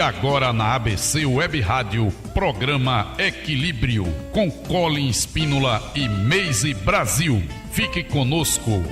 E agora na ABC Web Rádio, programa Equilíbrio, com Colin Espínola e Meise Brasil. Fique conosco.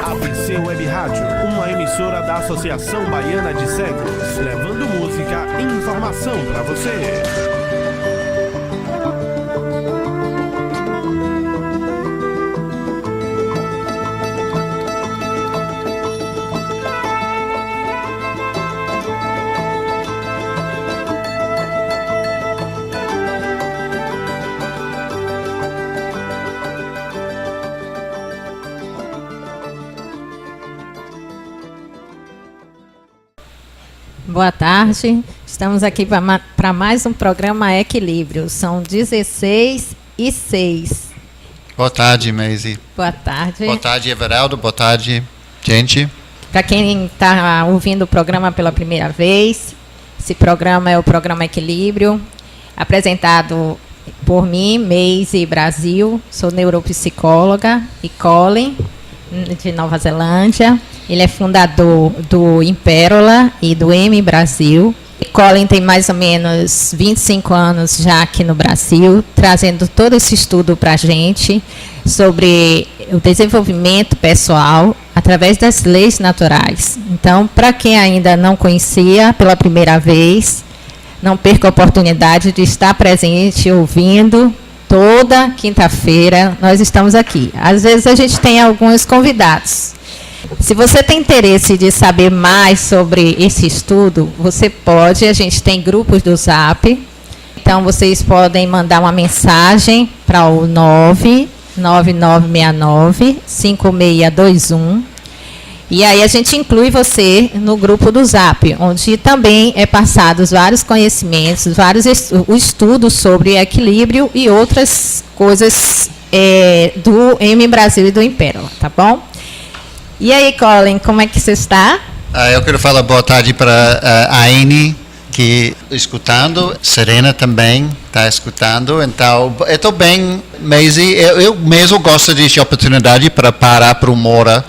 ABC Web Rádio, uma emissora da Associação Baiana de Cegos, levando música e informação para você. Boa tarde, estamos aqui para mais um programa Equilíbrio, são 16:06. Boa tarde, Meise. Boa tarde. Boa tarde, Everaldo. Boa tarde, gente. Para quem está ouvindo o programa pela primeira vez, esse programa é o programa Equilíbrio, apresentado por mim, Meise Brasil, sou neuropsicóloga, e Colin, de Nova Zelândia. Ele é fundador do Impérola e do M Brasil. Colin tem mais ou menos 25 anos já aqui no Brasil, trazendo todo esse estudo para a gente sobre o desenvolvimento pessoal através das leis naturais. Então, para quem ainda não conhecia pela primeira vez, não perca a oportunidade de estar presente ouvindo. Toda quinta-feira nós estamos aqui. Às vezes a gente tem alguns convidados. Se você tem interesse de saber mais sobre esse estudo, você pode, a gente tem grupos do Zap, então vocês podem mandar uma mensagem para o 99969-5621, e aí a gente inclui você no grupo do Zap, onde também é passados vários conhecimentos, vários estudos sobre equilíbrio e outras coisas do M Brasil e do Impérola, tá bom? E aí, Colin, como é que você está? Eu quero falar boa tarde para a Aine, que está escutando. Serena também está escutando. Então, eu estou bem, Meise. Eu mesmo gosto dessa oportunidade para parar por uma hora,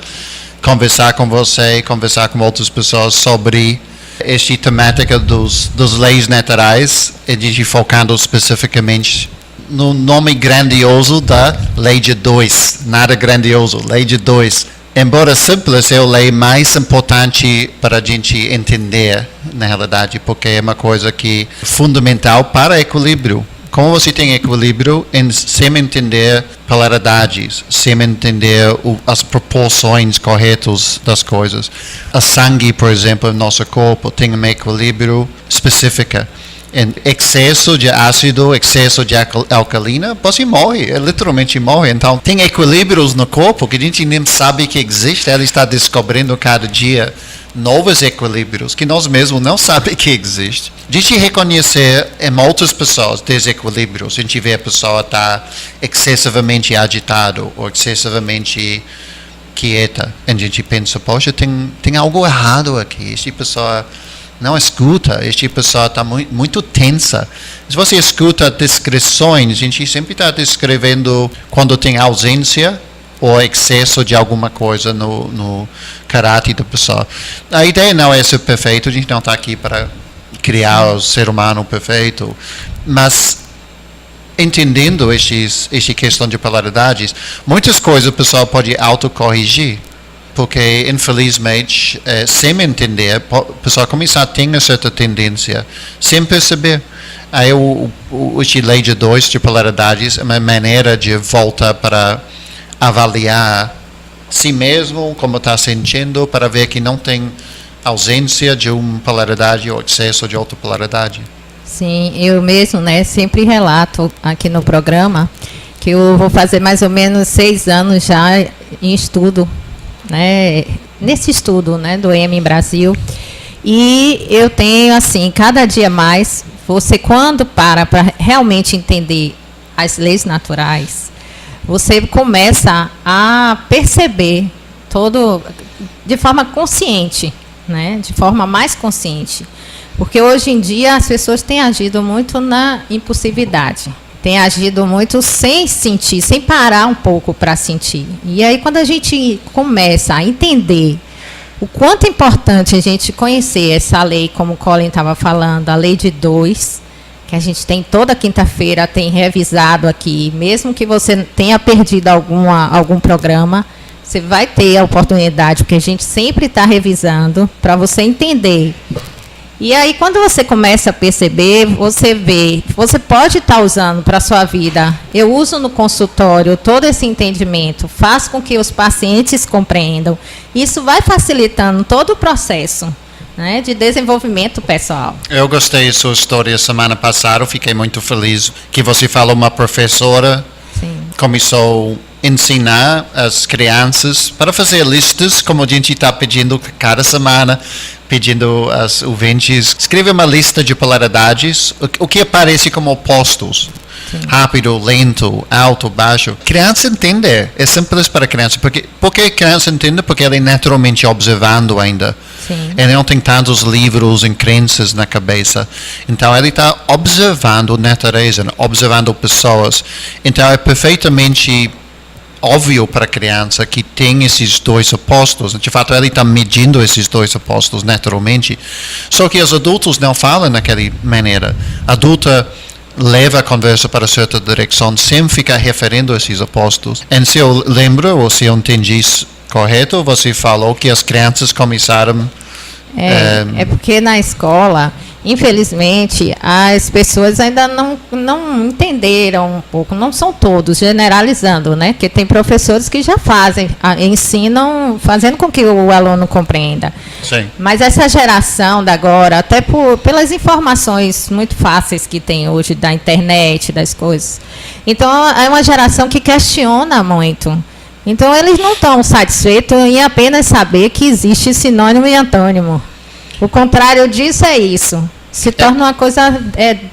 conversar com você, conversar com outras pessoas sobre esta temática dos leis naturais, e a gente focando especificamente no nome grandioso da Lei de 2. Nada grandioso, Lei de 2. Embora simples, é a lei mais importante para a gente entender, na realidade, porque é uma coisa que é fundamental para equilíbrio. Como você tem equilíbrio sem entender polaridades, sem entender as proporções corretas das coisas. O sangue, por exemplo, no nosso corpo tem um equilíbrio específico. Em excesso de ácido, excesso de alcalina, você morre, literalmente morre. Então, tem equilíbrios no corpo que a gente nem sabe que existe. Ela está descobrindo cada dia novos equilíbrios que nós mesmos não sabemos que existem. A gente reconhecer em outras pessoas desequilíbrios. A gente vê a pessoa estar excessivamente agitada ou excessivamente quieta. A gente pensa, poxa, tem algo errado aqui. Essa pessoa não escuta, esta pessoa está muito tensa. Se você escuta descrições, a gente sempre está descrevendo quando tem ausência ou excesso de alguma coisa no caráter da pessoa. A ideia não é ser perfeito, a gente não está aqui para criar o ser humano perfeito, mas entendendo esta questão de polaridades, muitas coisas o pessoal pode autocorrigir. Porque, infelizmente, sem entender, o pessoal começa a ter uma certa tendência, sem perceber. Aí este lei de 2 de polaridades é uma maneira de voltar para avaliar si mesmo, como está sentindo, para ver que não tem ausência de uma polaridade ou excesso de outra polaridade. Sim, eu mesmo, né, sempre relato aqui no programa que eu vou fazer mais ou menos 6 anos já em estudo, né, nesse estudo, né, do EM Brasil, e eu tenho assim, cada dia mais, você quando para realmente entender as leis naturais, você começa a perceber todo de forma consciente, né, de forma mais consciente, porque hoje em dia as pessoas têm agido muito na impulsividade. Tem agido muito sem sentir, sem parar um pouco para sentir. E aí, quando a gente começa a entender o quanto é importante a gente conhecer essa lei, como o Colin estava falando, a lei de 2, que a gente tem toda quinta-feira, tem revisado aqui, mesmo que você tenha perdido algum programa, você vai ter a oportunidade, porque a gente sempre está revisando, para você entender. E aí, quando você começa a perceber, você vê, você pode estar usando para a sua vida. Eu uso no consultório todo esse entendimento, faz com que os pacientes compreendam. Isso vai facilitando todo o processo, né, de desenvolvimento pessoal. Eu gostei da sua história semana passada, fiquei muito feliz que você falou uma professora, sim, começou a ensinar as crianças para fazer listas, como a gente está pedindo cada semana, pedindo aos ouvintes, escreva uma lista de polaridades, o que aparece como opostos. Sim. Rápido, lento, alto, baixo. Criança entende, é simples para a criança. Porque a criança entende? Porque ela é naturalmente observando ainda. Sim. Ele não tem tantos livros e crenças na cabeça. Então, ele está observando a natureza, observando pessoas. Então, é perfeitamente óbvio para a criança que tem esses 2 opostos. De fato, ele está medindo esses 2 opostos naturalmente. Só que os adultos não falam daquela maneira. Adulta leva a conversa para certa direção sem ficar referindo a esses opostos. E se eu lembro, ou se eu entendi correto, você falou que as crianças começaram... É porque na escola, infelizmente, as pessoas ainda não entenderam um pouco, não são todos, generalizando, né? Porque tem professores que já ensinam, fazendo com que o aluno compreenda. Sim. Mas essa geração da agora, até pelas informações muito fáceis que tem hoje da internet, das coisas, então é uma geração que questiona muito. Então, eles não estão satisfeitos em apenas saber que existe sinônimo e antônimo. O contrário disso é isso. Se torna uma coisa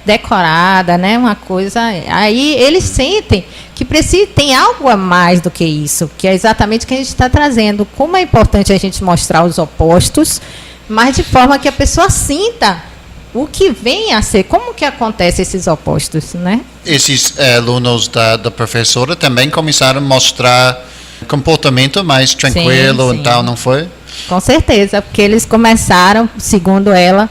decorada, né? Uma coisa... Aí, eles sentem que tem algo a mais do que isso, que é exatamente o que a gente está trazendo. Como é importante a gente mostrar os opostos, mas de forma que a pessoa sinta o que vem a ser, como que acontece esses opostos, né? Esses alunos da professora também começaram a mostrar comportamento mais tranquilo, sim, então, não foi? Com certeza, porque eles começaram, segundo ela,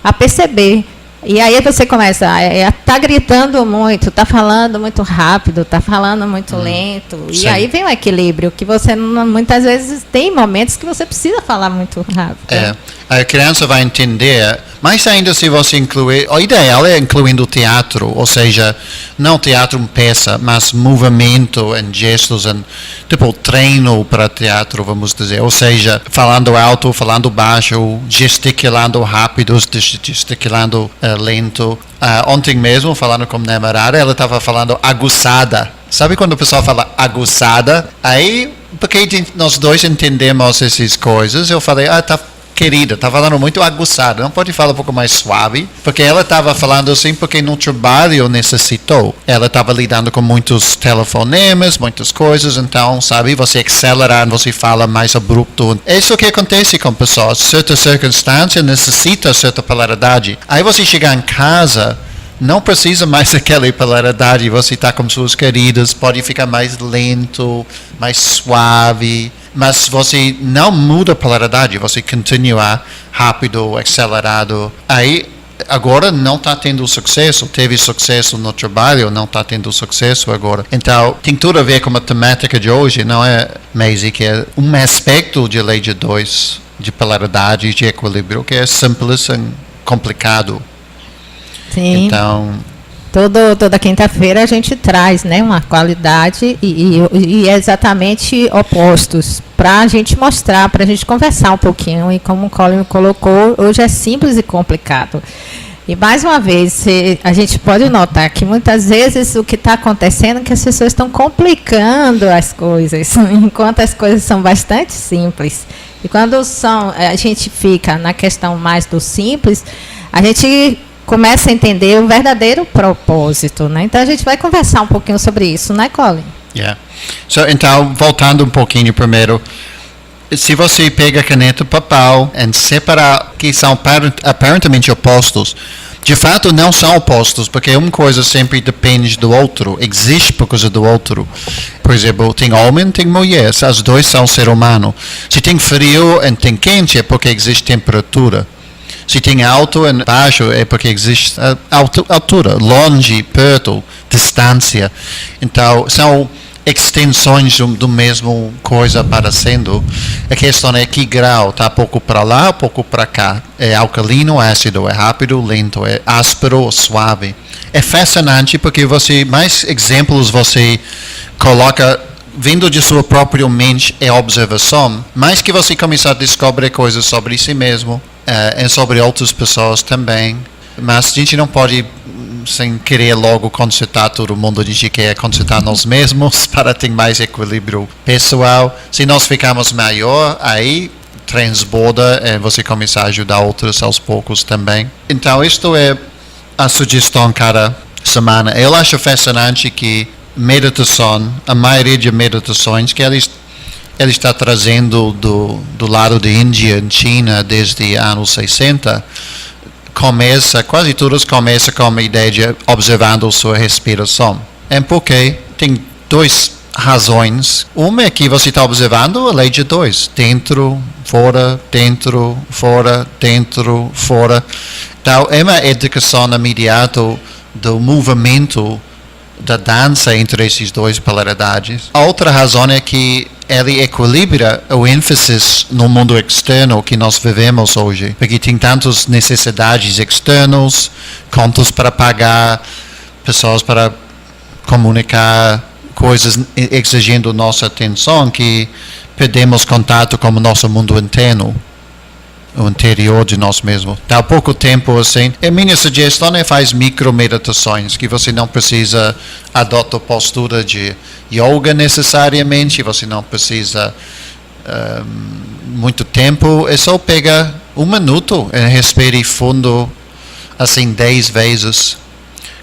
a perceber. E aí você começa a tá gritando muito, tá falando muito rápido, tá falando muito lento. Sim. E aí vem o equilíbrio, que você muitas vezes tem momentos que você precisa falar muito rápido. A criança vai entender, mas ainda se você incluir, o ideal é incluindo o teatro, ou seja, não teatro em peça, mas movimento em gestos, tipo treino para teatro, vamos dizer, ou seja, falando alto, falando baixo, gesticulando rápido, gesticulando lento. Ontem mesmo, falando com minha namorada, ela estava falando aguçada. Sabe quando o pessoal fala aguçada? Aí, porque nós dois entendemos essas coisas, eu falei, querida, está falando muito aguçada, não pode falar um pouco mais suave? Porque ela estava falando assim porque no trabalho necessitou. Ela estava lidando com muitos telefonemas, muitas coisas, então, sabe, você acelerar, você fala mais abrupto. É isso que acontece com pessoas. Certa circunstância necessita certa polaridade. Aí você chegar em casa, não precisa mais daquela polaridade, você está com suas queridas, pode ficar mais lento, mais suave, mas você não muda a polaridade, você continua rápido, acelerado. Aí agora não está tendo sucesso, teve sucesso no trabalho, não está tendo sucesso agora. Então, tem tudo a ver com a temática de hoje, não é, Maisie, que é um aspecto de lei de 2, de polaridade, de equilíbrio, que é simples e complicado. Sim. Então, toda quinta-feira a gente traz, né, uma qualidade e exatamente opostos para a gente mostrar, para a gente conversar um pouquinho. E como o Colin colocou, hoje é simples e complicado. E mais uma vez, a gente pode notar que muitas vezes o que está acontecendo é que as pessoas estão complicando as coisas, enquanto as coisas são bastante simples. E quando a gente fica na questão mais do simples, a gente começa a entender o verdadeiro propósito, né? Então a gente vai conversar um pouquinho sobre isso, né, Colin? Yeah. Então, voltando um pouquinho primeiro, se você pega caneta e papel e separar que são aparentemente opostos, de fato não são opostos, porque uma coisa sempre depende do outro, existe por causa do outro. Por exemplo, tem homem, tem mulher, os dois são ser humano. Se tem frio e tem quente é porque existe temperatura. Se tem alto e baixo é porque existe altura, longe, perto, distância. Então, são extensões do mesmo coisa aparecendo. A questão é que grau, está pouco para lá, pouco para cá. É alcalino, ácido, é rápido, lento, é áspero ou suave. É fascinante porque mais exemplos você coloca vindo de sua própria mente e observação, mais que você começar a descobrir coisas sobre si mesmo e sobre outras pessoas também. Mas a gente não pode, sem querer logo consertar todo mundo, a gente quer consertar nós mesmos para ter mais equilíbrio pessoal. Se nós ficarmos maior, aí transborda e você começar a ajudar outros aos poucos também. Então, isto é a sugestão cada semana. Eu acho fascinante que meditação, a maioria de meditações que ele está trazendo do lado da Índia e China desde anos 60, quase todas começam com a ideia de observando sua respiração. É porque tem duas razões. Uma é que você está observando a lei de 2, dentro, fora, dentro, fora, dentro, fora. Então, é uma educação imediata do movimento da dança entre essas duas polaridades. A outra razão é que ele equilibra o ênfase no mundo externo que nós vivemos hoje, porque tem tantas necessidades externas, contas para pagar, pessoas para comunicar, coisas exigindo nossa atenção, que perdemos contato com o nosso mundo interno, o interior de nós mesmos. Há pouco tempo, assim, a minha sugestão é faz micro-meditações, que você não precisa adotar postura de yoga necessariamente, você não precisa muito tempo, é só pegar 1 minuto e respire fundo, assim, 10 vezes,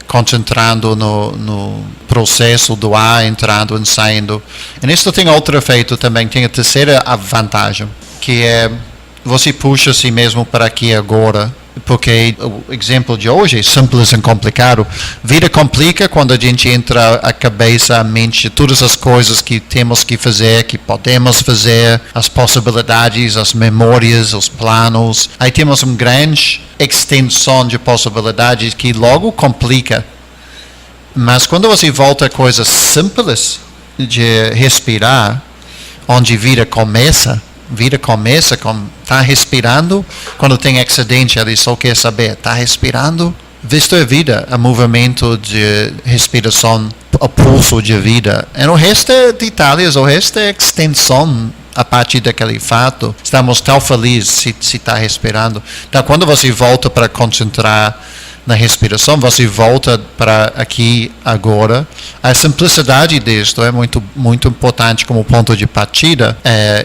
concentrando no processo do ar entrando e saindo. E isso tem outro efeito também, tem a terceira vantagem, que é você puxa a si mesmo para aqui agora, porque o exemplo de hoje é simples e complicado. Vida complica quando a gente entra a cabeça, a mente, todas as coisas que temos que fazer, que podemos fazer, as possibilidades, as memórias, os planos. Aí temos uma grande extensão de possibilidades que logo complica. Mas quando você volta a coisas simples de respirar, onde vida começa com está respirando. Quando tem acidente, ele só quer saber, está respirando? Visto a vida, o movimento de respiração, o pulso de vida. E o resto é detalhes, o resto é extensão a partir daquele fato. Estamos tão felizes se está respirando. Então, quando você volta para concentrar na respiração, você volta para aqui agora. A simplicidade disto é muito, muito importante como ponto de partida,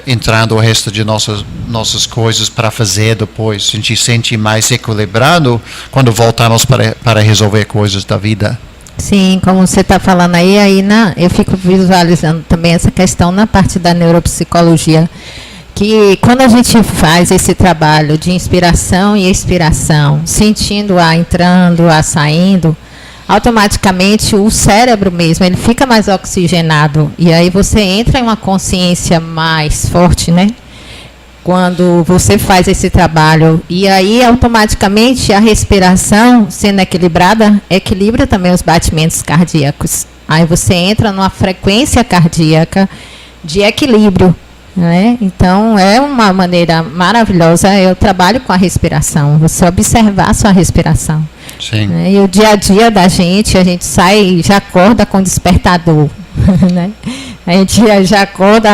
entrando o resto de nossas coisas para fazer depois. A gente se sente mais equilibrado quando voltamos para resolver coisas da vida. Sim, como você está falando aí eu fico visualizando também essa questão na parte da neuropsicologia, que quando a gente faz esse trabalho de inspiração e expiração, sentindo o ar entrando, o ar saindo, automaticamente o cérebro mesmo, ele fica mais oxigenado. E aí você entra em uma consciência mais forte, né? quando você faz esse trabalho, e aí automaticamente a respiração sendo equilibrada, equilibra também os batimentos cardíacos. Aí você entra numa frequência cardíaca de equilíbrio, né? Então é uma maneira maravilhosa. Eu trabalho com a respiração, você observar a sua respiração. Sim. Né? E o dia a dia da gente, a gente sai, já acorda com despertador, né? A gente já acorda,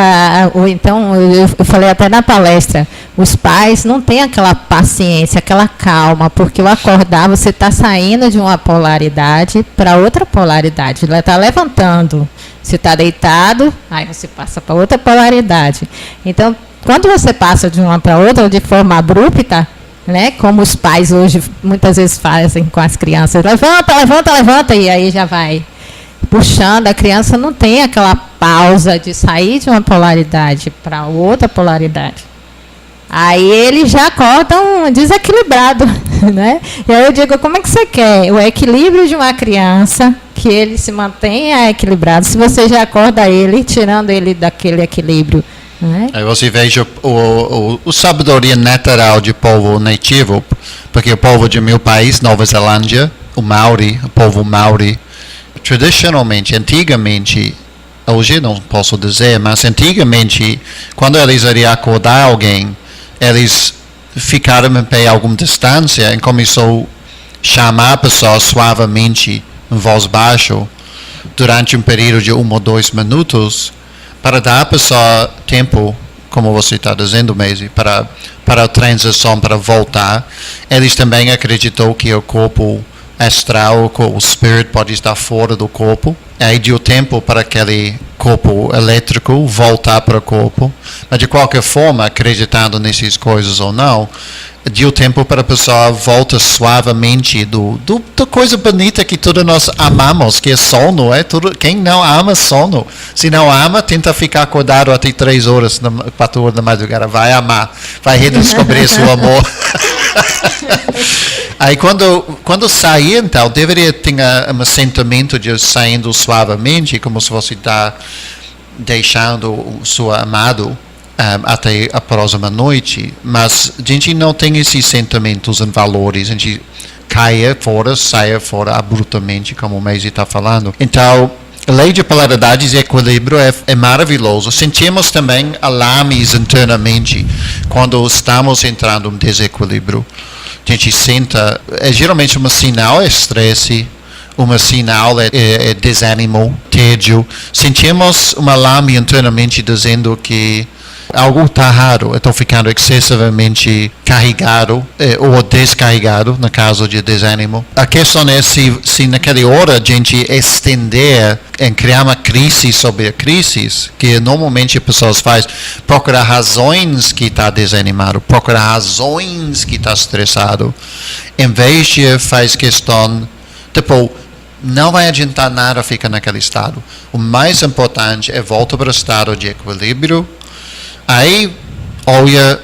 ou então, eu falei até na palestra, os pais não têm aquela paciência, aquela calma, porque ao acordar você está saindo de uma polaridade para outra polaridade, ela está levantando, você está deitado, aí você passa para outra polaridade. Então, quando você passa de uma para outra de forma abrupta, né, como os pais hoje muitas vezes fazem com as crianças, levanta, levanta, levanta, e aí já vai puxando, a criança não tem aquela pausa de sair de uma polaridade para outra polaridade. Aí eles já acordam desequilibrado, né? E aí eu digo, como é que você quer o equilíbrio de uma criança, que ele se mantenha equilibrado, se você já acorda ele, tirando ele daquele equilíbrio, né? Aí você veja o sabedoria natural de povo nativo, porque o povo de meu país, Nova Zelândia, o povo Maori, tradicionalmente, antigamente, hoje não posso dizer, mas antigamente, quando eles iriam acordar alguém, eles ficaram em pé a alguma distância e começou a chamar a pessoa suavemente, em voz baixa, durante um período de 1 ou 2 minutos, para dar à pessoa tempo, como você está dizendo, Maisie, para a transição, para voltar. Eles também acreditou que o corpo astral, o espírito pode estar fora do corpo. Aí deu tempo para aquele corpo elétrico voltar para o corpo. Mas de qualquer forma, acreditando nessas coisas ou não, deu tempo para a pessoa voltar suavemente da coisa bonita que todos nós amamos, que é sono. Quem não ama sono? Se não ama, tenta ficar acordado até 3 horas, 4 horas da madrugada. Vai amar, vai redescobrir seu amor. Aí quando sair, então, deveria ter um sentimento de saindo suavemente, como se você está deixando o seu amado até a próxima noite. Mas a gente não tem esses sentimentos e valores, a gente sai fora abruptamente, como o Maisie está falando. Então, a lei de polaridades e equilíbrio é maravilhoso. Sentimos também alarmes internamente quando estamos entrando em desequilíbrio. A gente senta, geralmente um sinal é estresse, um sinal é desânimo, tédio. Sentimos um alarme internamente dizendo que algo está errado, eu estou ficando excessivamente carregado ou descarregado, no caso de desânimo. A questão é se naquela hora a gente estender em criar uma crise sobre a crise, que normalmente as pessoas fazem, procurar razões que está desanimado, procurar razões que está estressado, em vez de faz questão, tipo, não vai adiantar nada ficar naquele estado. O mais importante é voltar para o estado de equilíbrio. Aí, olha,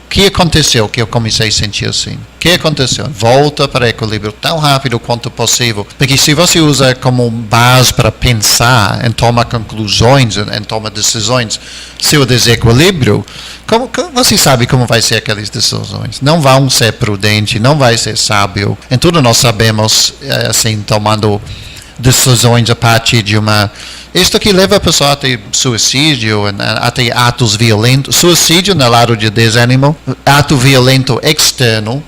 o que aconteceu que eu comecei a sentir assim? O que aconteceu? Volta para o equilíbrio tão rápido quanto possível. Porque se você usa como base para pensar, em tomar conclusões, em tomar decisões, seu desequilíbrio, você sabe como vai ser aquelas decisões? Não vão ser prudentes, não vai ser sábio. Em tudo nós sabemos, assim, tomando decisões a partir de uma... Isto que leva a pessoa até suicídio, até atos violentos. Suicídio no lado de desânimo, ato violento externo,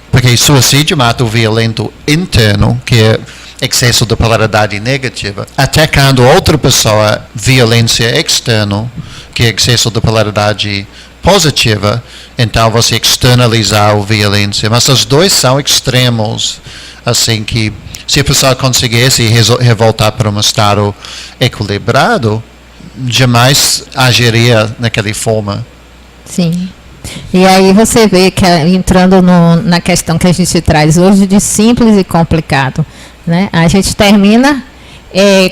porque suicídio é um ato violento interno, que é excesso de polaridade negativa. Atacando outra pessoa, violência externa, que é excesso de polaridade positiva, então você externalizar a violência. Mas os dois são extremos, assim que se a pessoa conseguisse revoltar para um estado equilibrado, jamais agiria naquela forma. Sim. E aí você vê que entrando na questão que a gente traz hoje de simples e complicado, né? A gente termina,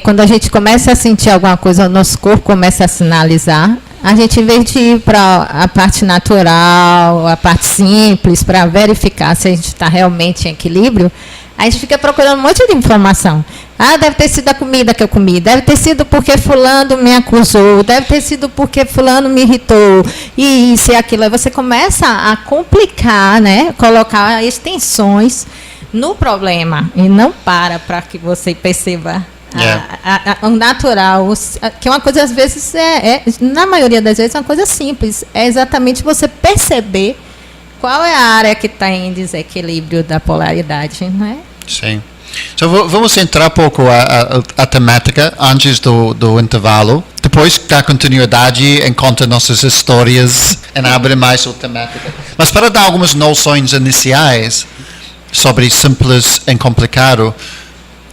quando a gente começa a sentir alguma coisa, o nosso corpo começa a sinalizar, a gente, em vez de ir para a parte natural, a parte simples, para verificar se a gente está realmente em equilíbrio, a gente fica procurando um monte de informação. Ah, deve ter sido a comida que eu comi, deve ter sido porque fulano me acusou, deve ter sido porque fulano me irritou, e isso e aquilo. Aí você começa a complicar, né? Colocar extensões no problema e não para que você perceba o natural, que é uma coisa, às vezes, na maioria das vezes, é uma coisa simples. É exatamente você perceber qual é a área que está em desequilíbrio da polaridade, não é? Sim. Então, vamos entrar um pouco a temática antes do intervalo. Depois da continuidade, encontra nossas histórias e abre mais a temática. Mas para dar algumas noções iniciais sobre simples e complicado,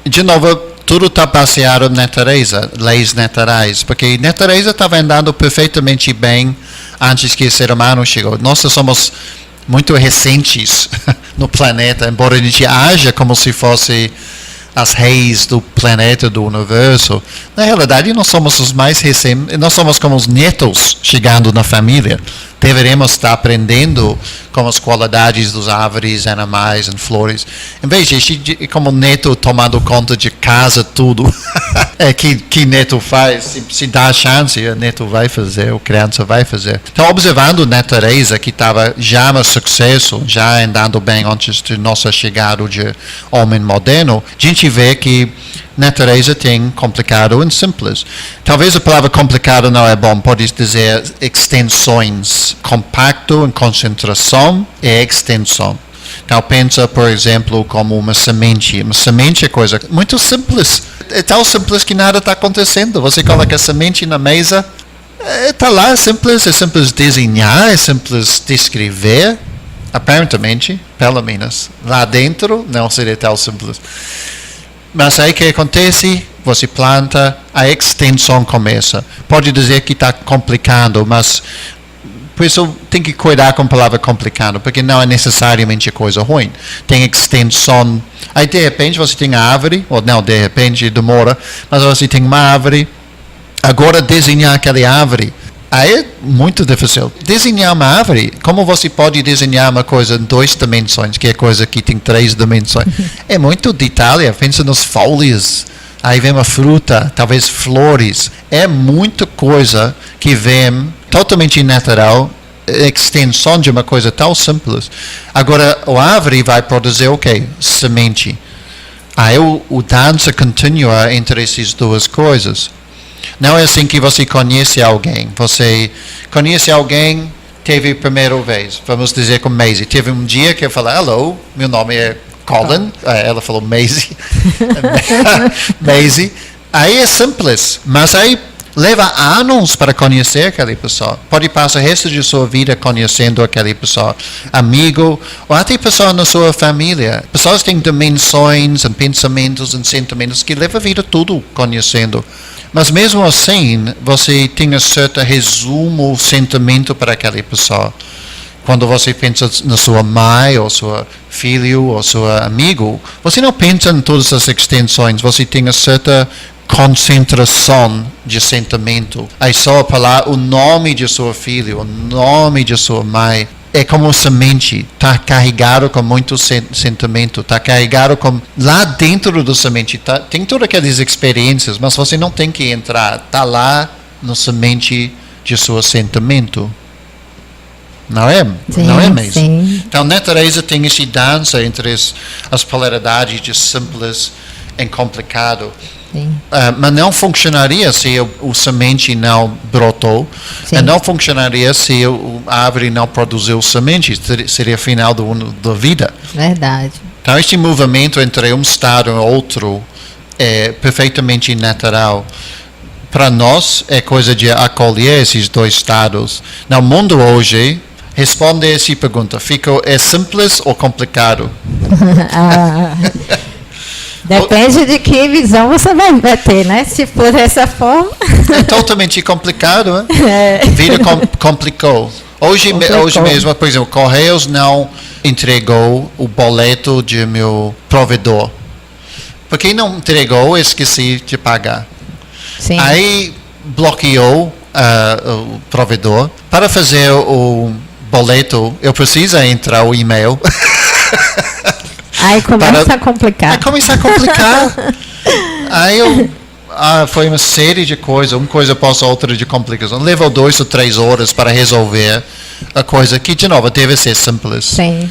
de novo, tudo está baseado na natureza, leis naturais, porque a natureza estava andando perfeitamente bem antes que o ser humano chegou. Nós somos muito recentes no planeta, embora a gente haja como se fosse as reis do planeta, do universo. Na realidade, nós somos os mais recentes, nós somos como os netos chegando na família. Deveremos estar aprendendo com as qualidades dos árvores, animais e flores. Em vez de como neto tomando conta de casa, tudo. que neto faz? Se dá a chance, o neto vai fazer, a criança vai fazer. Então, observando a natureza que estava já no sucesso, já andando bem antes de nossa chegada de homem moderno, a gente vê que natureza tem complicado e simples. Talvez a palavra complicado não é bom, pode dizer extensões. Compacto em concentração e extensão. Então pensa, por exemplo, como uma semente. Uma semente é coisa muito simples. É tão simples que nada está acontecendo. Você coloca a semente na mesa, está lá, é simples desenhar, é simples descrever, aparentemente, pelo menos. Lá dentro não seria tão simples. Mas aí o que acontece? Você planta, a extensão começa. Pode dizer que está complicado, mas por isso tem que cuidar com a palavra complicado, porque não é necessariamente coisa ruim. Tem extensão. Aí de repente você tem a árvore, ou não, de repente demora, mas você tem uma árvore. Agora desenhar aquela árvore, aí é muito difícil. Desenhar uma árvore, como você pode desenhar uma coisa em 2 dimensões, que é coisa que tem 3 dimensões? É muito detalhe, pensa nas folhas, aí vem uma fruta, talvez flores. É muita coisa que vem totalmente natural, extensão de uma coisa tão simples. Agora, a árvore vai produzir o quê? Semente. Aí o dança continua entre essas duas coisas. Não é assim que você conhece alguém. Você conhece alguém, teve a primeira vez, vamos dizer com Maisie. Teve um dia que eu falei, hello, meu nome é Colin. Ela falou Maisie. Maisie. Aí é simples, mas aí leva anos para conhecer aquela pessoa. Pode passar o resto de sua vida conhecendo aquela pessoa. Amigo, ou até pessoa na sua família. Pessoas têm dimensões, pensamentos e sentimentos que levam a vida tudo conhecendo. Mas mesmo assim, você tem um certo resumo, sentimento para aquela pessoa. Quando você pensa na sua mãe, ou seu filho, ou seu amigo, você não pensa em todas as extensões, você tem uma certa concentração de sentimento. Aí só falar o nome de seu filho, o nome de sua mãe, é como semente, está carregado com muito sentimento, está carregado com... Lá dentro da semente, tem todas aquelas experiências, mas você não tem que entrar, está lá no semente de seu sentimento. Não é? Sim, não é mesmo? Sim. Então, a natureza tem essa dança entre as polaridades de simples e complicado. Mas não funcionaria se o semente não brotou. E não funcionaria se a árvore não produziu sementes. Seria o final da vida. Verdade. Então, este movimento entre um estado e outro é perfeitamente natural. Para nós, é coisa de acolher esses 2 estados. No mundo hoje, responde essa pergunta. É simples ou complicado? Depende de que visão você vai ter, né? Se for dessa forma... É totalmente complicado, né? A vida complicou. Hoje mesmo, por exemplo, Correios não entregou o boleto de meu provedor. Por que não entregou? Eu esqueci de pagar. Sim. Aí bloqueou o provedor. Para fazer o boleto, eu preciso entrar o e-mail. Aí começa a complicar. Aí começa a complicar. Aí foi uma série de coisas, uma coisa após a outra de complicação. Levou 2 ou 3 horas para resolver a coisa que, de novo, deve ser simples. Sim.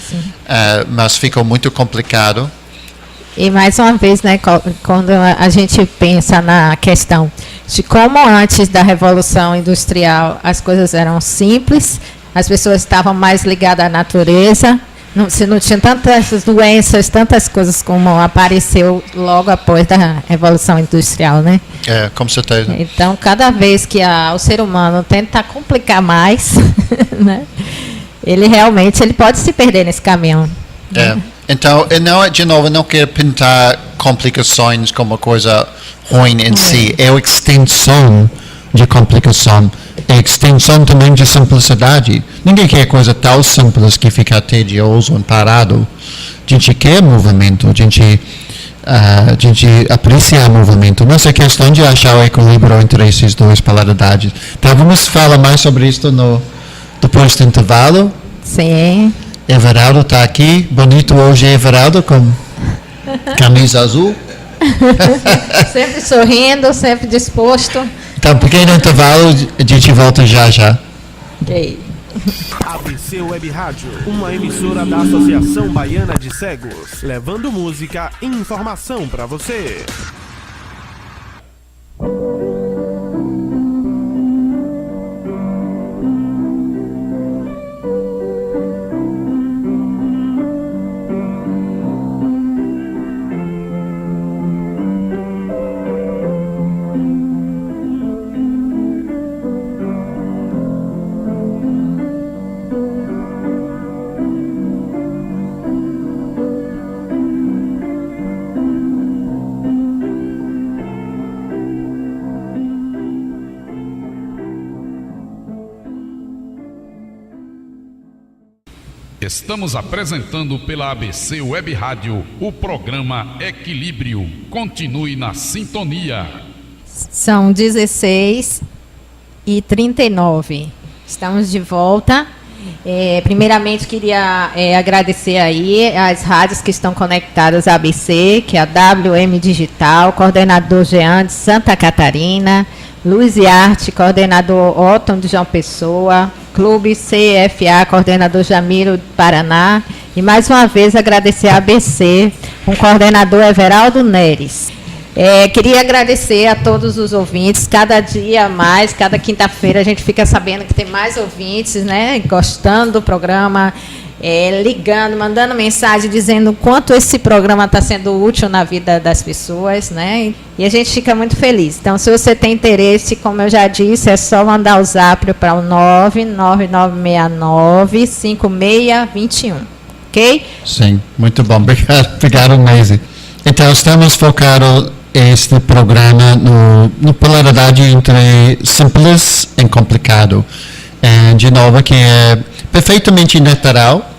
Mas ficou muito complicado. E mais uma vez, né, quando a gente pensa na questão de como antes da Revolução Industrial as coisas eram simples, as pessoas estavam mais ligadas à natureza, se não tinha tantas doenças, tantas coisas como apareceu logo após da Revolução Industrial, né? Com certeza. Então, cada vez que o ser humano tenta complicar mais, né, ele pode se perder nesse caminho. Então, de novo, eu não quero pintar complicações como uma coisa ruim em si. É a extensão de complicação. É a extensão também de simplicidade. Ninguém quer coisa tão simples que fica tedioso e parado. A gente quer movimento, a gente aprecia o movimento. Mas é questão de achar o equilíbrio entre essas duas polaridades. Então, vamos falar mais sobre isso depois do intervalo. Sim. Everaldo está aqui, bonito hoje, Everaldo, com camisa azul. Sempre sorrindo, sempre disposto. Então, pequeno intervalo, a gente volta já. Ok. ABC Web Rádio, uma emissora da Associação Baiana de Cegos, levando música e informação para você. Estamos apresentando pela ABC Web Rádio o programa Equilíbrio. Continue na sintonia. São 16h39. Estamos de volta. Primeiramente, queria agradecer aí as rádios que estão conectadas à ABC, que é a WM Digital, coordenador Jean de Santa Catarina, Luz e Arte, coordenador Otton de João Pessoa, Clube CFA, coordenador Jamiro de Paraná, e mais uma vez agradecer a ABC, com o coordenador Everaldo Neres. Queria agradecer a todos os ouvintes, cada dia mais, cada quinta-feira a gente fica sabendo que tem mais ouvintes, né, gostando do programa, ligando, mandando mensagem, dizendo o quanto esse programa está sendo útil na vida das pessoas, né? E a gente fica muito feliz. Então, se você tem interesse, como eu já disse, é só mandar o zap para o 99969-5621, ok? Sim, muito bom. Obrigado, Maisy. Então, estamos focados este programa no polaridade entre simples e complicado. De novo, que é perfeitamente natural.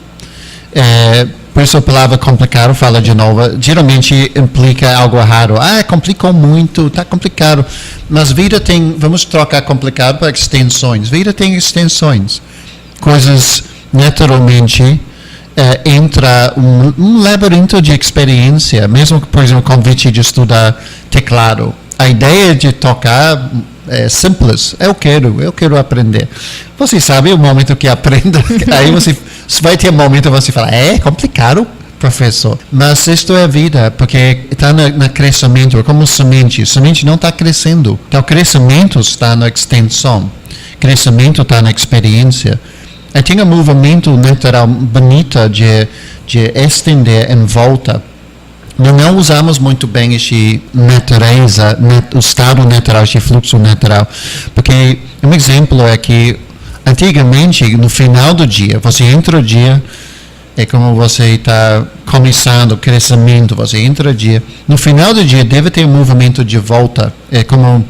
Por isso a palavra complicado, fala de novo, geralmente implica algo errado. Complicou muito, está complicado. Mas vida tem, vamos trocar complicado para extensões. Vida tem extensões. Coisas naturalmente entra um labirinto de experiência, mesmo que, por exemplo, convite de estudar teclado. A ideia de tocar é simples. Eu quero aprender. Você sabe o momento que aprenda, aí você vai ter um momento que você fala, é complicado, professor. Mas isto é a vida, porque está no crescimento, é como semente. Semente não está crescendo. Então, o crescimento está na extensão. O crescimento está na experiência. E tem um movimento natural bonito de estender em volta. Não usamos muito bem esse natureza, o estado natural, esse fluxo natural, porque um exemplo é que antigamente, no final do dia, você entra o dia, é como você está começando o crescimento, você entra o dia, no final do dia deve ter um movimento de volta, é como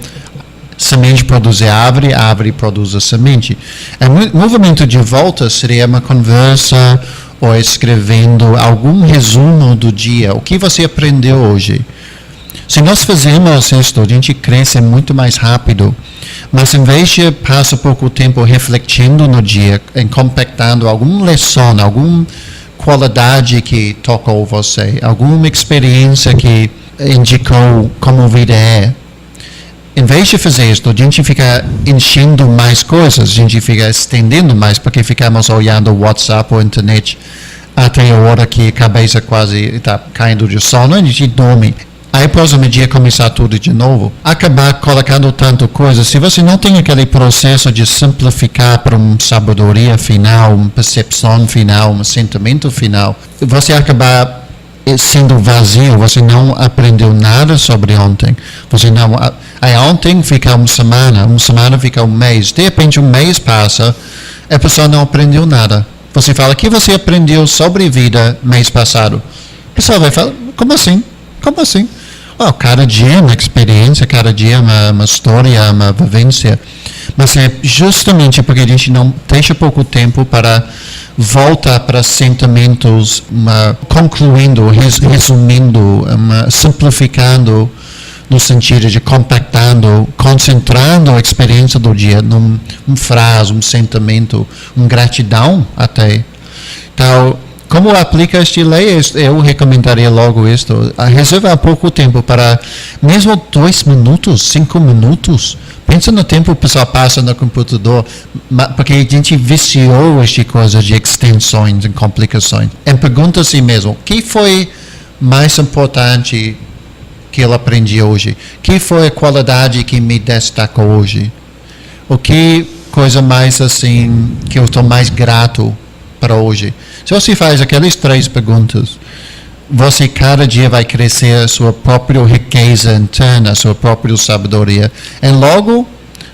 semente produz árvore, árvore produz a semente. O movimento de volta seria uma conversa, ou escrevendo algum resumo do dia, o que você aprendeu hoje. Se nós fazemos isso, a gente cresce muito mais rápido, mas em vez de passar pouco tempo refletindo no dia, compactando alguma lição, alguma qualidade que tocou você, alguma experiência que indicou como a vida é, em vez de fazer isso, a gente fica enchendo mais coisas, a gente fica estendendo mais, porque ficamos olhando o WhatsApp ou a internet até a hora que a cabeça quase está caindo de sono, a gente dorme. Aí, próximo dia, começar tudo de novo. Acabar colocando tanta coisa. Se você não tem aquele processo de simplificar para uma sabedoria final, uma percepção final, um sentimento final, você acabar sendo vazio. Você não aprendeu nada sobre ontem. Aí ontem fica uma semana fica um mês. De repente, um mês passa, a pessoa não aprendeu nada. Você fala, o que você aprendeu sobre vida mês passado? A pessoa vai falar, como assim? Como assim? Cada dia é uma experiência, cada dia é uma história, uma vivência. Mas é justamente porque a gente não deixa pouco tempo para voltar para sentimentos, concluindo, resumindo, simplificando, no sentido de compactando, concentrando a experiência do dia num frase, um sentimento, uma gratidão até. Então, como aplica esta lei, eu recomendaria logo isto. Reserva pouco tempo para, mesmo 2 minutos, 5 minutos. Pensa no tempo que o pessoal passa no computador, porque a gente viciou esta coisa de extensões e complicações. E pergunta a si mesmo, o que foi mais importante que eu aprendi hoje? O que foi a qualidade que me destacou hoje? O que coisa mais assim, que eu estou mais grato para hoje? Se você faz aquelas 3 perguntas, você cada dia vai crescer a sua própria riqueza interna, a sua própria sabedoria. E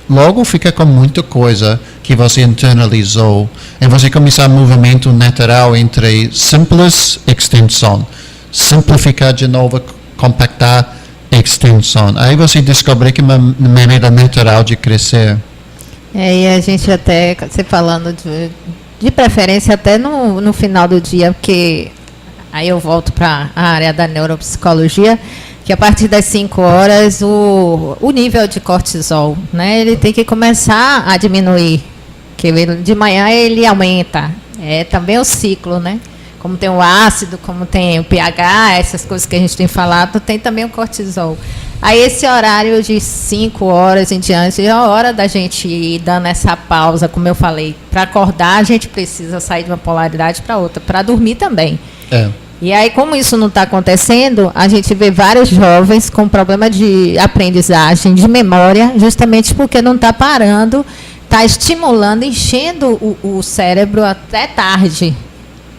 logo fica com muita coisa que você internalizou. E você começar um movimento natural entre simples e extensão. Simplificar de novo, compactar, extensão. Aí você descobre que é uma maneira natural de crescer. E a gente até, você falando de preferência até no final do dia, porque aí eu volto para a área da neuropsicologia, que a partir das 5 horas o nível de cortisol, né, ele tem que começar a diminuir, que de manhã ele aumenta, é também o ciclo, né, como tem o ácido, como tem o pH, essas coisas que a gente tem falado, tem também o cortisol. Aí esse horário de 5 horas em diante é a hora da gente ir dando essa pausa, como eu falei. Para acordar, a gente precisa sair de uma polaridade para outra. Para dormir também. E aí, como isso não está acontecendo, a gente vê vários jovens com problema de aprendizagem, de memória, justamente porque não está parando, está estimulando, enchendo o cérebro até tarde,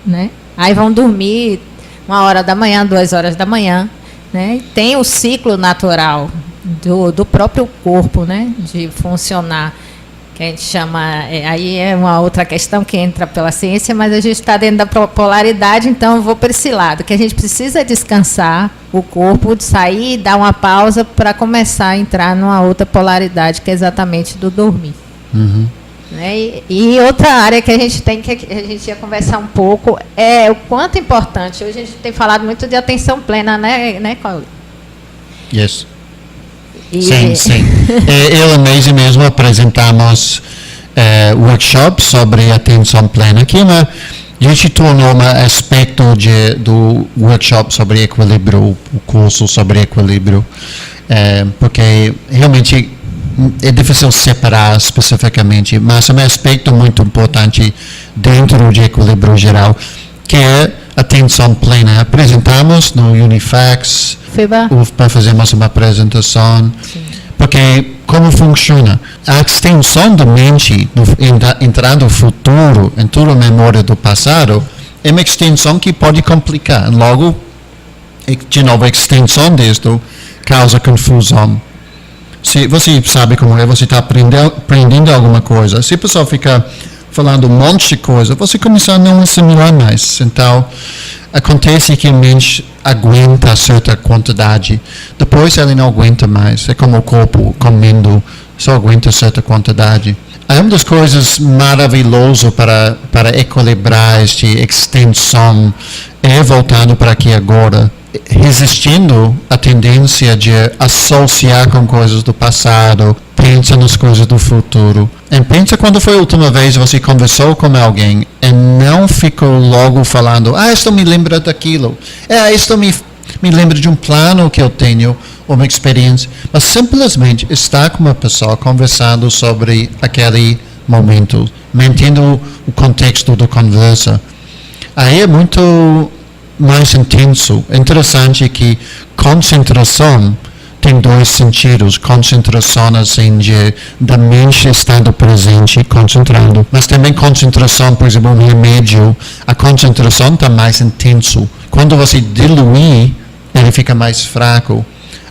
né? Aí vão dormir 1 hora da manhã, 2 horas da manhã. Né? Tem o ciclo natural do próprio corpo, né? De funcionar, que a gente chama, aí é uma outra questão que entra pela ciência, mas a gente está dentro da polaridade, então eu vou para esse lado, que a gente precisa descansar o corpo, de sair e dar uma pausa para começar a entrar numa outra polaridade, que é exatamente do dormir. Né? E outra área que a gente ia conversar um pouco é o quanto importante. Hoje a gente tem falado muito de atenção plena, né, Cole? Yes. Sim. Eu e Maisie mesmo apresentamos workshops sobre atenção plena, que a gente tornou um aspecto do workshop sobre equilíbrio, o curso sobre equilíbrio, porque realmente é difícil separar especificamente, mas é um aspecto muito importante dentro de equilíbrio geral, que é atenção plena. Apresentamos no Unifax, fazemos uma apresentação, porque como funciona? A extensão da mente, entrando no futuro, em toda a memória do passado, é uma extensão que pode complicar. Logo, de novo, a extensão disto causa confusão. Se você sabe como é, você está aprendendo alguma coisa. Se a pessoa fica falando um monte de coisa, você começa a não assimilar mais. Então, acontece que a mente aguenta certa quantidade. Depois ela não aguenta mais. É como o corpo comendo, só aguenta certa quantidade. Uma das coisas maravilhosas para equilibrar esta extensão é voltando para aqui agora, resistindo à tendência de associar com coisas do passado, pensa nas coisas do futuro. E pensa quando foi a última vez você conversou com alguém e não ficou logo falando, isto me lembra daquilo, isto me me lembro de um plano que eu tenho, uma experiência, mas simplesmente estar com uma pessoa conversando sobre aquele momento, mantendo o contexto da conversa. Aí é muito mais intenso. Interessante que concentração tem dois sentidos. Concentração assim da mente estando presente, concentrando. Mas também concentração, por exemplo, um remédio, a concentração está mais intenso. Quando você dilui, ele fica mais fraco.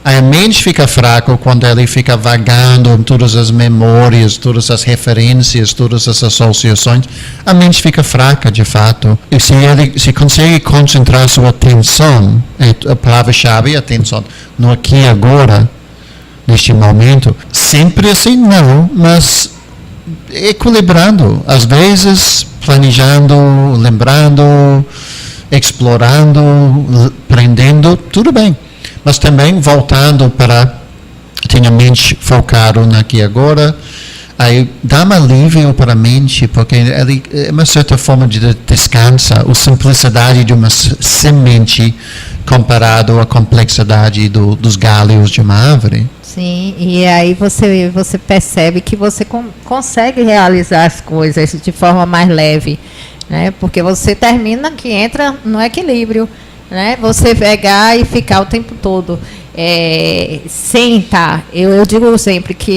A mente fica fraca quando ele fica vagando em todas as memórias, todas as referências, todas as associações. A mente fica fraca, de fato. E se ele consegue concentrar sua atenção, a palavra-chave é atenção, no aqui e agora, neste momento, sempre assim não, mas equilibrando. Às vezes, planejando, lembrando, explorando, aprendendo, tudo bem. Mas também voltando para ter a mente focada aqui agora, aí dá um alívio para a mente, porque ele é uma certa forma de descansa, a simplicidade de uma semente comparado à complexidade dos galhos de uma árvore. Sim, e aí você percebe que você consegue realizar as coisas de forma mais leve, né? Porque você termina que entra no equilíbrio. Né? Você pegar e ficar o tempo todo sem estar. Eu digo sempre que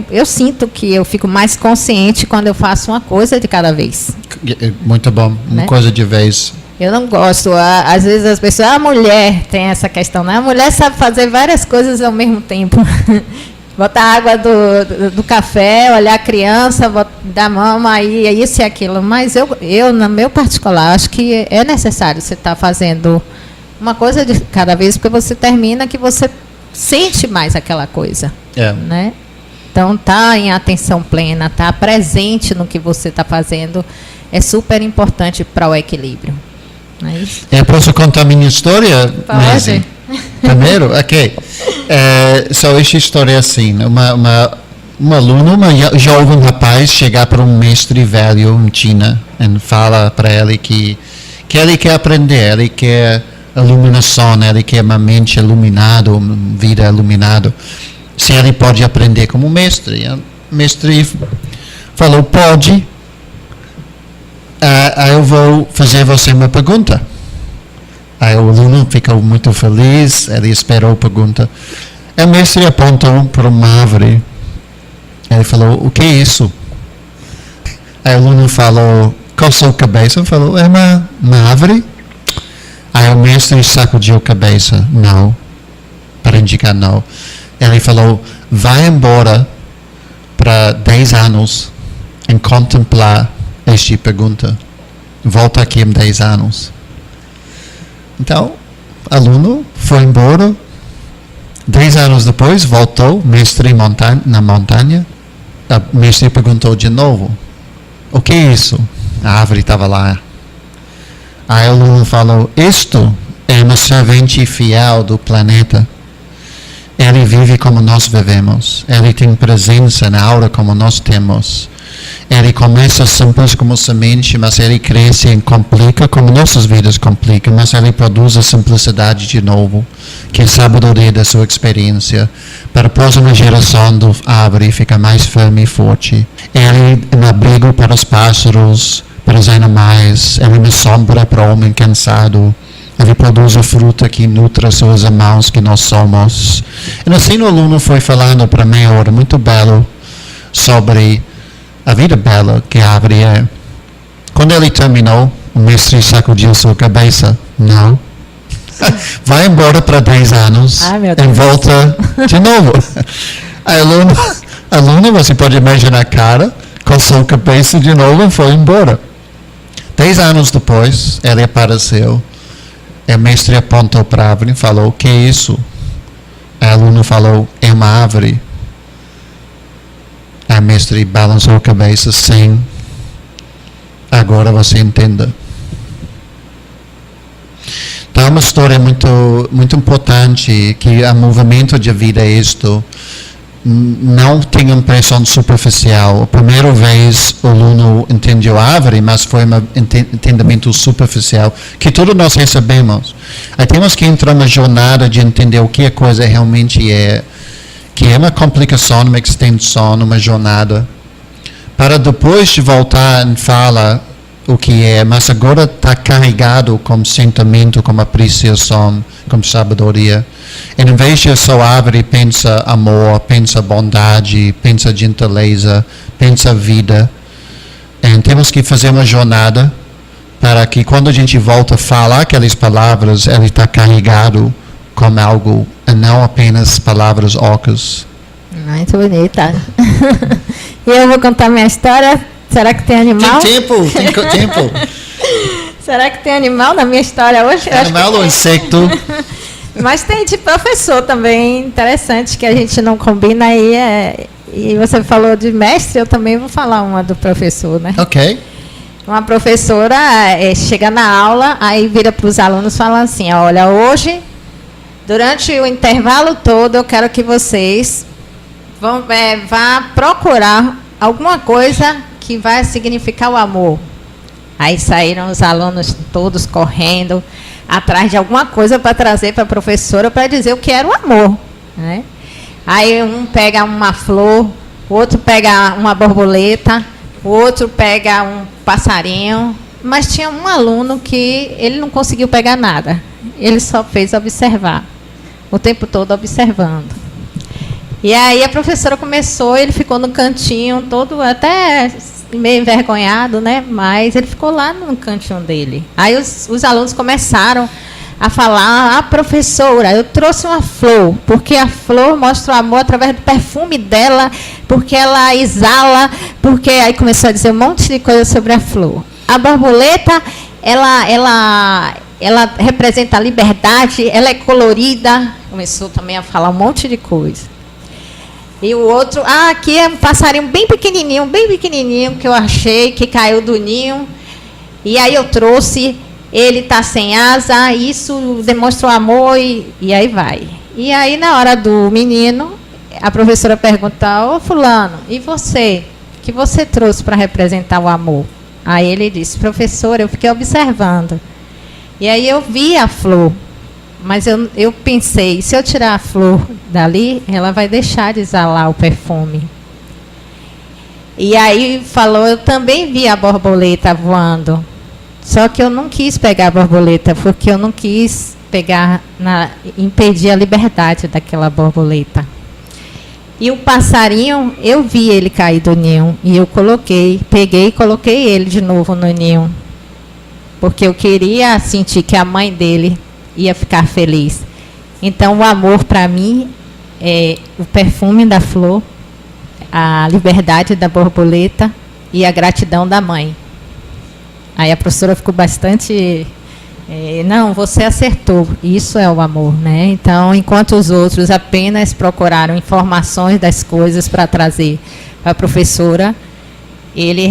eu sinto que eu fico mais consciente quando eu faço uma coisa de cada vez. Muito bom, uma coisa de vez. Eu não gosto, às vezes as pessoas, a mulher tem essa questão, né? A mulher sabe fazer várias coisas ao mesmo tempo. Botar água do café, olhar a criança, dar mama, aí isso e aquilo. Mas eu, no meu particular, acho que é necessário você estar fazendo uma coisa de cada vez, porque você termina que você sente mais aquela coisa. Né? Então, tá em atenção plena, tá presente no que você está fazendo, é super importante para o equilíbrio. Não é isso? Eu posso contar minha história? Pode. Primeiro, ok. Só essa história é assim, uma aluna, um jovem rapaz chegar para um mestre velho em China e fala para ele que ele quer aprender, ele quer iluminação, ele quer uma mente iluminada, uma vida iluminada. Se ele pode aprender como mestre. O mestre falou, pode. Eu vou fazer você uma pergunta. Aí o aluno ficou muito feliz, ele esperou a pergunta. O mestre apontou para uma árvore. Ele falou, o que é isso? Aí o aluno falou, coçou a cabeça, falou, é uma árvore? Aí o mestre sacudiu a cabeça, não, para indicar não. Ele falou, vai embora para 10 anos em contemplar esta pergunta. Volta aqui em 10 anos. Então, o aluno foi embora. 10 anos depois, voltou, mestre na montanha. O mestre perguntou de novo, o que é isso? A árvore estava lá. Aí o aluno falou, isto é uma servente fiel do planeta. Ele vive como nós vivemos. Ele tem presença na aura como nós temos. Ele começa simples como semente, mas ele cresce e complica como nossas vidas complicam, mas ele produz a simplicidade de novo, que é a sabedoria da sua experiência, para a próxima geração do árvore ficar mais firme e forte. Ele é um abrigo para os pássaros, para os animais, ele é uma sombra para o homem cansado. Ele produz a fruta que nutre seus irmãos que nós somos. E assim o aluno foi falando para meia hora, muito belo, sobre a vida bela que a árvore é. Quando ele terminou, o mestre sacudiu sua cabeça. Não. Vai embora para 10 anos e volta de novo. A aluna, você pode imaginar a cara, coçou a cabeça de novo e foi embora. 10 anos depois, ele apareceu. O mestre apontou para a árvore e falou, o que é isso? A aluna falou, é uma árvore. A mestre balançou a cabeça, sim. Agora você entenda. Então é uma história muito, muito importante, que o movimento de vida é isto. não tinha impressão superficial. A primeira vez o aluno entendeu a árvore, mas foi um entendimento superficial, que todos nós recebemos. Aí temos que entrar na jornada de entender o que a coisa realmente é, que é uma complicação, uma extensão, uma jornada, para depois de voltar e falar o que é, mas agora está carregado com sentimento, com apreciação, com sabedoria. E em vez de só árvore, pensa amor, pensa bondade, pensa gentileza, pensa vida. E temos que fazer uma jornada para que quando a gente volta a falar aquelas palavras, ele está carregado com algo, e não apenas palavras ocas. Muito bonita. E eu vou contar minha história. Será que tem animal? Tem tempo. Será que tem animal na minha história hoje? Animal ou insecto? Mas tem de professor também, interessante, que a gente não combina aí. E você falou de mestre, eu também vou falar uma do professor, né? Ok. Uma professora chega na aula, aí vira para os alunos e fala assim, olha, hoje, durante o intervalo todo, eu quero que vocês vá procurar alguma coisa que vai significar o amor. Aí saíram os alunos todos correndo atrás de alguma coisa para trazer para a professora para dizer o que era o amor, né? Aí um pega uma flor, o outro pega uma borboleta, o outro pega um passarinho, mas tinha um aluno que ele não conseguiu pegar nada. Ele só fez observar, o tempo todo observando. E aí a professora começou, ele ficou no cantinho, todo até meio envergonhado, né? Mas ele ficou lá no cantinho dele. Aí os alunos começaram a falar, professora, eu trouxe uma flor, porque a flor mostra o amor através do perfume dela, porque ela exala, porque aí começou a dizer um monte de coisa sobre a flor. A borboleta, ela representa a liberdade, ela é colorida, começou também a falar um monte de coisa. E o outro, aqui é um passarinho bem pequenininho, que eu achei, que caiu do ninho. E aí eu trouxe, ele está sem asa, isso demonstra o amor, e aí vai. E aí, na hora do menino, a professora pergunta, ô fulano, e você? O que você trouxe para representar o amor? Aí ele disse, professora, eu fiquei observando. E aí eu vi a flor. Mas eu pensei, se eu tirar a flor dali, ela vai deixar de exalar o perfume. E aí falou, eu também vi a borboleta voando. Só que eu não quis pegar a borboleta, porque eu não quis impedir a liberdade daquela borboleta. E o passarinho, eu vi ele cair do ninho. E eu peguei e coloquei ele de novo no ninho. Porque eu queria sentir que a mãe dele ia ficar feliz. Então, o amor, para mim, é o perfume da flor, a liberdade da borboleta e a gratidão da mãe. Aí a professora ficou bastante... não, você acertou. Isso é o amor, né? Então, enquanto os outros apenas procuraram informações das coisas para trazer para a professora, ele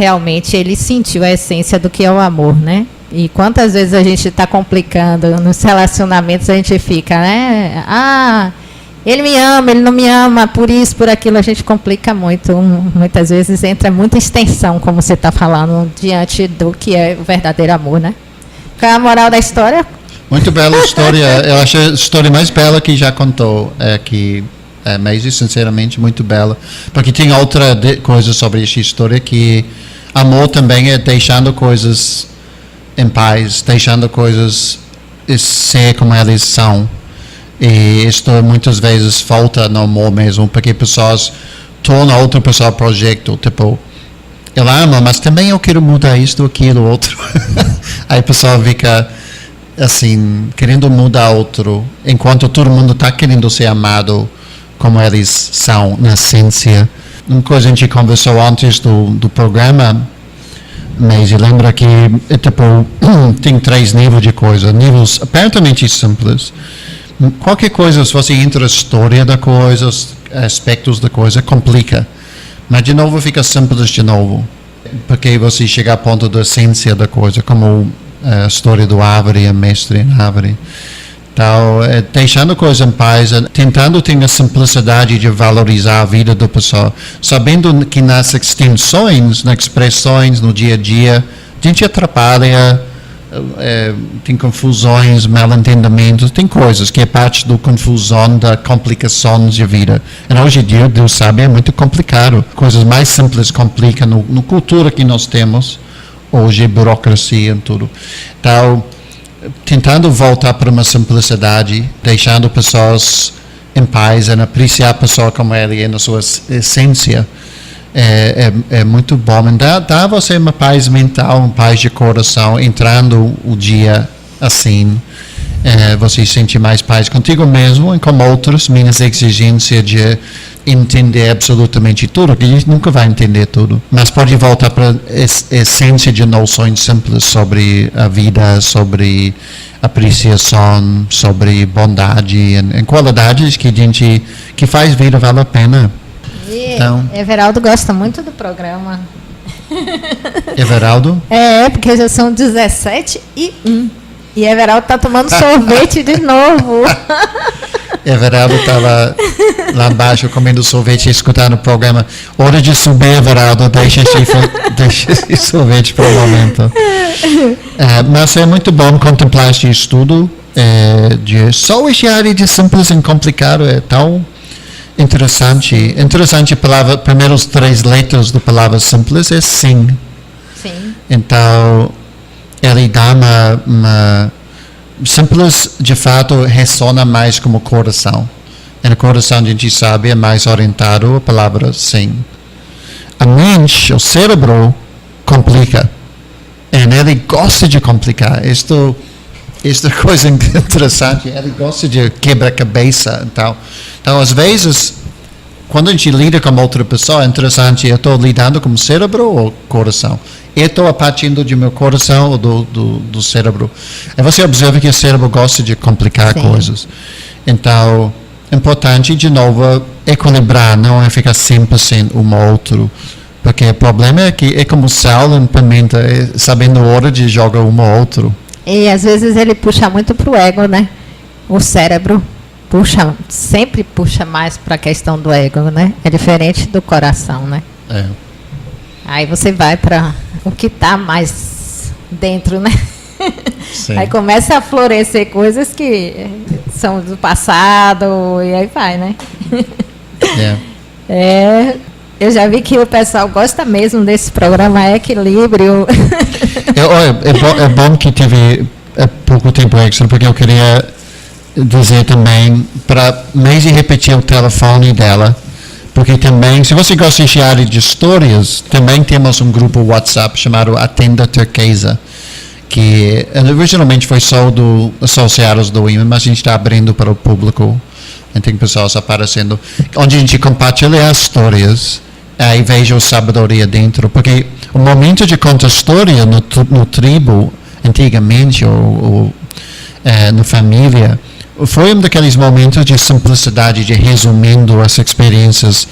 sentiu a essência do que é o amor, né? E quantas vezes a gente está complicando nos relacionamentos, a gente fica, né? Ele me ama, ele não me ama, por isso, por aquilo, a gente complica muito. Muitas vezes entra muita extensão, como você está falando, diante do que é o verdadeiro amor, né? Qual é a moral da história? Muito bela história. Eu acho a história mais bela que já contou aqui. Maisie, sinceramente, muito bela. Porque tem outra coisa sobre essa história, que amor também é deixando coisas em paz, deixando coisas ser como elas são. E isto muitas vezes falta no amor mesmo, porque pessoas tornam outra pessoa projeto, tipo, eu amo, mas também eu quero mudar isto, aquilo, outro. Aí a pessoa fica assim, querendo mudar outro, enquanto todo mundo está querendo ser amado como eles são na essência. Uma coisa a gente conversou antes do programa, mas lembra que tipo, tem 3 níveis de coisa, níveis aparentemente simples. Qualquer coisa, se você entra na história da coisa, aspectos da coisa, complica. Mas de novo fica simples de novo. Porque você chega ao ponto da essência da coisa, como a história do árvore, a mestre em árvore. Então, deixando a coisa em paz, tentando ter a simplicidade de valorizar a vida da pessoa, sabendo que nas extensões, nas expressões, no dia a dia, a gente atrapalha, tem confusões, mal-entendimentos, tem coisas que é parte da confusão, da complicações de vida. E hoje em dia, Deus sabe, é muito complicado. Coisas mais simples complicam no cultura que nós temos, hoje, burocracia e tudo. Então, tentando voltar para uma simplicidade, deixando pessoas em paz, e apreciar a pessoa como ela é na sua essência, é muito bom. Dá a você uma paz mental, uma paz de coração, entrando o dia assim. Você sente mais paz contigo mesmo e com outros, menos exigência de entender absolutamente tudo, que a gente nunca vai entender tudo. Mas pode voltar para a essência de noções simples sobre a vida, sobre apreciação, sobre bondade e qualidades que faz a vida valer a pena. Então, Everaldo gosta muito do programa. Everaldo? Porque já são 17:01. E Everaldo está tomando sorvete de novo. Everaldo estava lá embaixo comendo sorvete e escutando o programa. Hora de subir, Everaldo, deixa esse sorvete para o momento. Mas é muito bom contemplar este estudo. Só esse área de simples e complicado é tão interessante. Interessante a palavra, primeiros 3 letras da palavra simples é sim. Sim. Então, ele dá uma simples, de fato, ressona mais como coração. E no coração, a gente sabe, é mais orientado a palavra sim. A mente, o cérebro, complica. E ele gosta de complicar. Esta coisa interessante, ele gosta de quebra-cabeça. Então, às vezes, quando a gente lida com outra pessoa, é interessante, eu estou lidando com o cérebro ou coração? Eu estou partindo do meu coração ou do cérebro? E você observa que o cérebro gosta de complicar coisas. Então, é importante, de novo, equilibrar, não é ficar 100% um ou outro. Porque o problema é que é como sal e pimenta, sabendo a hora de jogar um ou outro. E às vezes ele puxa muito para o ego, né? O cérebro sempre puxa mais para a questão do ego, né? É diferente do coração, né? Aí você vai para o que está mais dentro, né? Sim. Aí começa a florescer coisas que são do passado e aí vai, né? Eu já vi que o pessoal gosta mesmo desse programa Equilíbrio. É bom que teve pouco tempo extra, porque eu queria dizer também para Maisie repetir o telefone dela, porque também, se você gosta de área de histórias, também temos um grupo WhatsApp chamado A Tenda Turquesa, que originalmente foi só do associados do IME, mas a gente está abrindo para o público, e tem pessoas aparecendo, onde a gente compartilha as histórias, aí veja a sabedoria dentro, porque o momento de contar história no tribo, antigamente, ou na família, foi um daqueles momentos de simplicidade, de resumindo as experiências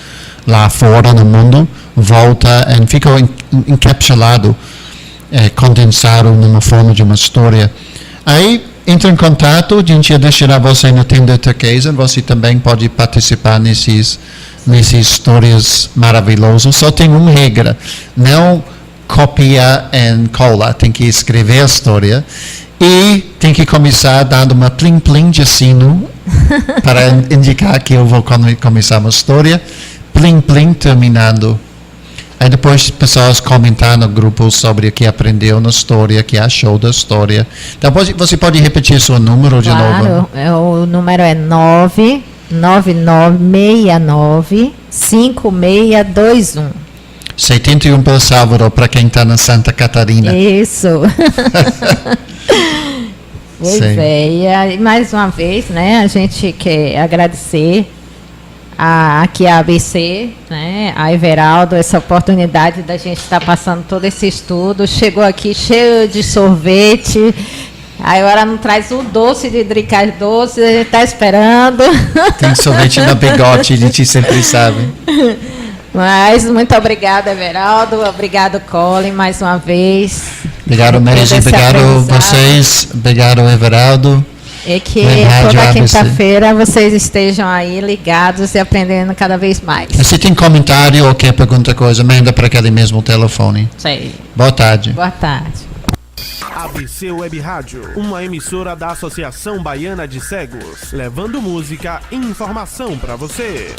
lá fora no mundo, volta e fica encapsulado, condensado numa forma de uma história. Aí, entra em contato, a gente deixará você na Tenda Turquesa, você também pode participar nessas histórias maravilhosas. Só tem uma regra, não copia e cola, tem que escrever a história. E tem que começar dando uma plim-plim de sino para indicar que eu vou começar uma história. Plim-plim terminando. Aí depois pessoas comentar no grupo sobre o que aprendeu na história, o que achou da história. Então você pode repetir seu número de novo? O número é 999695621. 71 para Salvador, para quem está na Santa Catarina. Isso. Pois e mais uma vez, né, a gente quer agradecer aqui a ABC, né, a Everaldo, essa oportunidade da gente estar passando todo esse estudo. Chegou aqui cheio de sorvete, aí agora não traz o doce de Dricas doce, a gente está esperando. Tem sorvete na Bigode, a gente sempre sabe. Mas muito obrigada, Everaldo, obrigado, Colin, mais uma vez. Obrigado, Maisie, obrigado vocês, obrigado, Everaldo. E que Rádio toda ABC. quinta-feira vocês estejam aí ligados e aprendendo cada vez mais. Se tem comentário ou quer perguntar coisa, manda para aquele mesmo telefone. Sei. Boa tarde. Boa tarde. ABC Web Rádio, uma emissora da Associação Baiana de Cegos, levando música e informação para você.